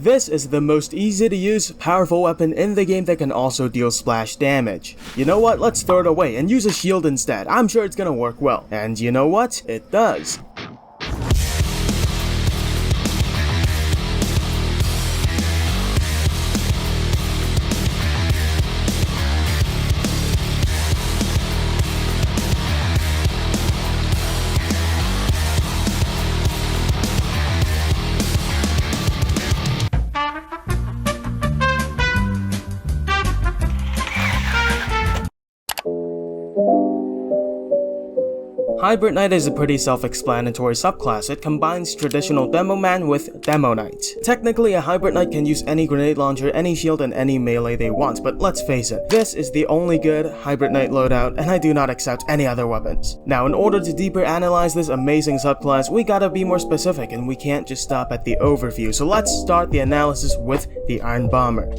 This is the most easy to use, powerful weapon in the game that can also deal splash damage. You know what, let's throw it away and use a shield instead. I'm sure it's gonna work well. And you know what? It does. Hybridknight is a pretty self-explanatory subclass. It combines traditional Demo Man with Demo Knight. Technically, a Hybridknight can use any grenade launcher, any shield, and any melee they want, but let's face it, this is the only good Hybridknight loadout, and I do not accept any other weapons. Now, in order to deeper analyze this amazing subclass, we gotta be more specific, and we can't just stop at the overview, so let's start the analysis with the Iron Bomber.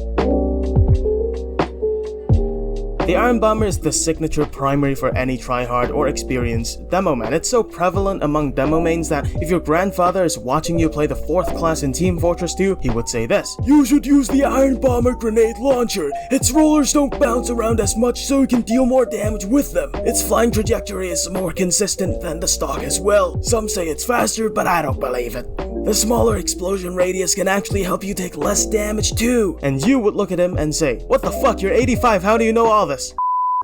The Iron Bomber is the signature primary for any tryhard or experienced demo man. It's so prevalent among demo mains that if your grandfather is watching you play the 4th class in Team Fortress 2, he would say this: "You should use the Iron Bomber grenade launcher. Its rollers don't bounce around as much so you can deal more damage with them. Its flying trajectory is more consistent than the stock as well. Some say it's faster, but I don't believe it. The smaller explosion radius can actually help you take less damage too." And you would look at him and say, "What the fuck, you're 85, how do you know all this?"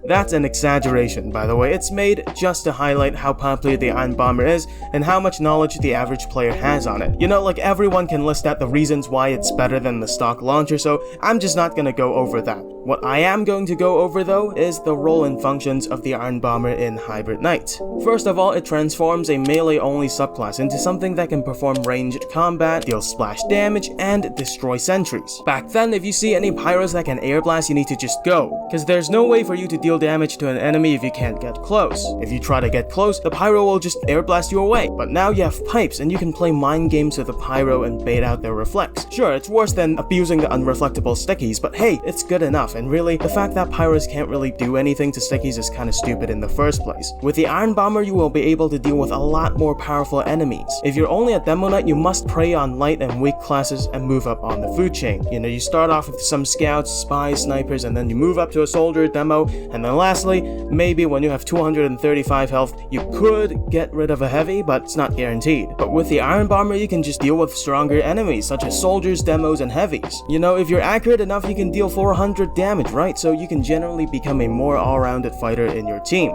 That's an exaggeration, by the way. It's made just to highlight how popular the Iron Bomber is and how much knowledge the average player has on it. You know, like everyone can list out the reasons why it's better than the stock launcher, so I'm just not gonna go over that. What I am going to go over though is the role and functions of the Iron Bomber in Hybridknight. First of all, it transforms a melee-only subclass into something that can perform ranged combat, deal splash damage, and destroy sentries. Back then, if you see any pyros that can air blast, you need to just go, because there's no way for you to deal damage to an enemy if you can't get close. If you try to get close, the pyro will just air blast you away. But now you have pipes, and you can play mind games with the pyro and bait out their reflex. Sure, it's worse than abusing the unreflectable stickies, but hey, it's good enough. And really, the fact that pyros can't really do anything to stickies is kinda stupid in the first place. With the Iron Bomber, you will be able to deal with a lot more powerful enemies. If you're only a Demo Knight, you must prey on light and weak classes and move up on the food chain. You know, you start off with some scouts, spies, snipers, and then you move up to a soldier, demo, and then lastly, maybe when you have 235 health, you could get rid of a heavy, but it's not guaranteed. But with the Iron Bomber, you can just deal with stronger enemies, such as soldiers, demos, and heavies. You know, if you're accurate enough, you can deal 400 damage, right? So you can generally become a more all-rounded fighter in your team.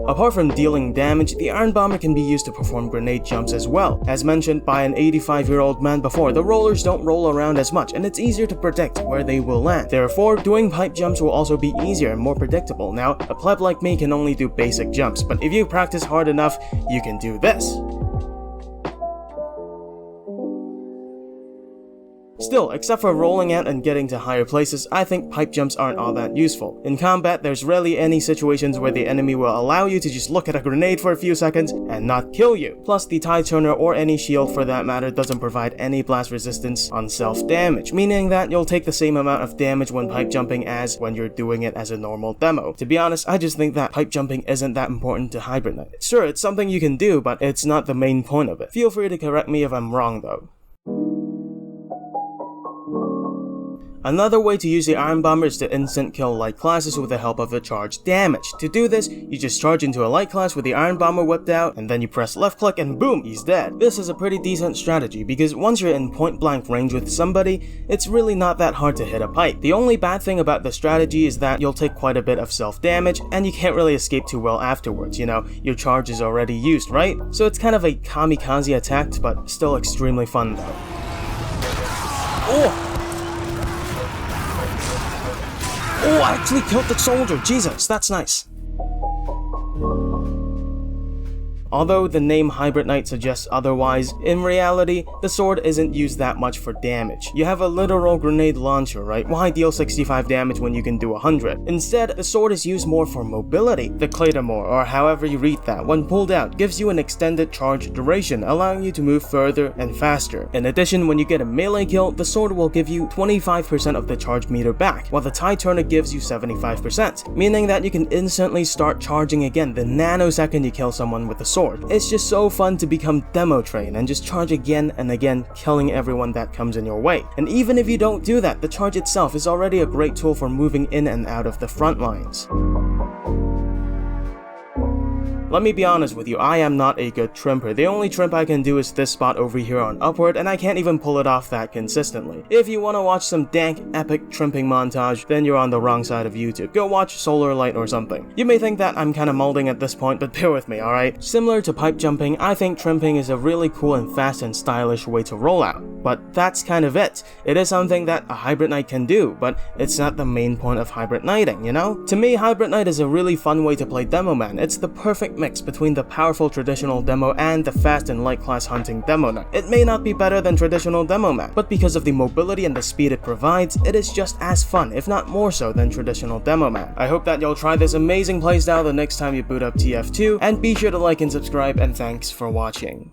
Apart from dealing damage, the Iron Bomber can be used to perform grenade jumps as well. As mentioned by an 85-year-old man before, the rollers don't roll around as much, and it's easier to predict where they will land. Therefore, doing pipe jumps will also be easier and more predictable. Now, a pleb like me can only do basic jumps, but if you practice hard enough, you can do this. Still, except for rolling out and getting to higher places, I think pipe jumps aren't all that useful. In combat, there's rarely any situations where the enemy will allow you to just look at a grenade for a few seconds and not kill you. Plus, the Tide Turner or any shield for that matter doesn't provide any blast resistance on self-damage, meaning that you'll take the same amount of damage when pipe jumping as when you're doing it as a normal demo. To be honest, I just think that pipe jumping isn't that important to Hybridknight. Sure, it's something you can do, but it's not the main point of it. Feel free to correct me if I'm wrong though. Another way to use the Iron Bomber is to instant kill light classes with the help of the charge damage. To do this, you just charge into a light class with the Iron Bomber whipped out, and then you press left click and boom, he's dead. This is a pretty decent strategy because once you're in point blank range with somebody, it's really not that hard to hit a pipe. The only bad thing about the strategy is that you'll take quite a bit of self damage and you can't really escape too well afterwards, you know, your charge is already used, right? So it's kind of a kamikaze attack, but still extremely fun though. Oh! Oh, I actually killed the soldier! Jesus, that's nice. Although the name Hybridknight suggests otherwise, in reality, the sword isn't used that much for damage. You have a literal grenade launcher, right? Why deal 65 damage when you can do 100? Instead, the sword is used more for mobility. The Claymore, or however you read that, when pulled out, gives you an extended charge duration, allowing you to move further and faster. In addition, when you get a melee kill, the sword will give you 25% of the charge meter back, while the Tide Turner gives you 75%, meaning that you can instantly start charging again the nanosecond you kill someone with the sword. sword. It's just so fun to become demo train and just charge again and again, killing everyone that comes in your way. And even if you don't do that, the charge itself is already a great tool for moving in and out of the front lines. Let me be honest with you, I am not a good trimper. The only trimp I can do is this spot over here on upward, and I can't even pull it off that consistently. If you want to watch some dank, epic trimping montage, then you're on the wrong side of YouTube. Go watch Solar Light or something. You may think that I'm kinda molding at this point, but bear with me, alright? Similar to pipe jumping, I think trimping is a really cool and fast and stylish way to roll out. But that's kind of it. It is something that a Hybridknight can do, but it's not the main point of Hybridknighting, you know? To me, Hybridknight is a really fun way to play Demo Man. It's the perfect mix between the powerful traditional demo and the fast and light class hunting Demo Knight. It may not be better than traditional Demo Man, but because of the mobility and the speed it provides, it is just as fun, if not more so, than traditional Demo Man. I hope that you'll try this amazing playstyle the next time you boot up TF2, and be sure to like and subscribe, and thanks for watching.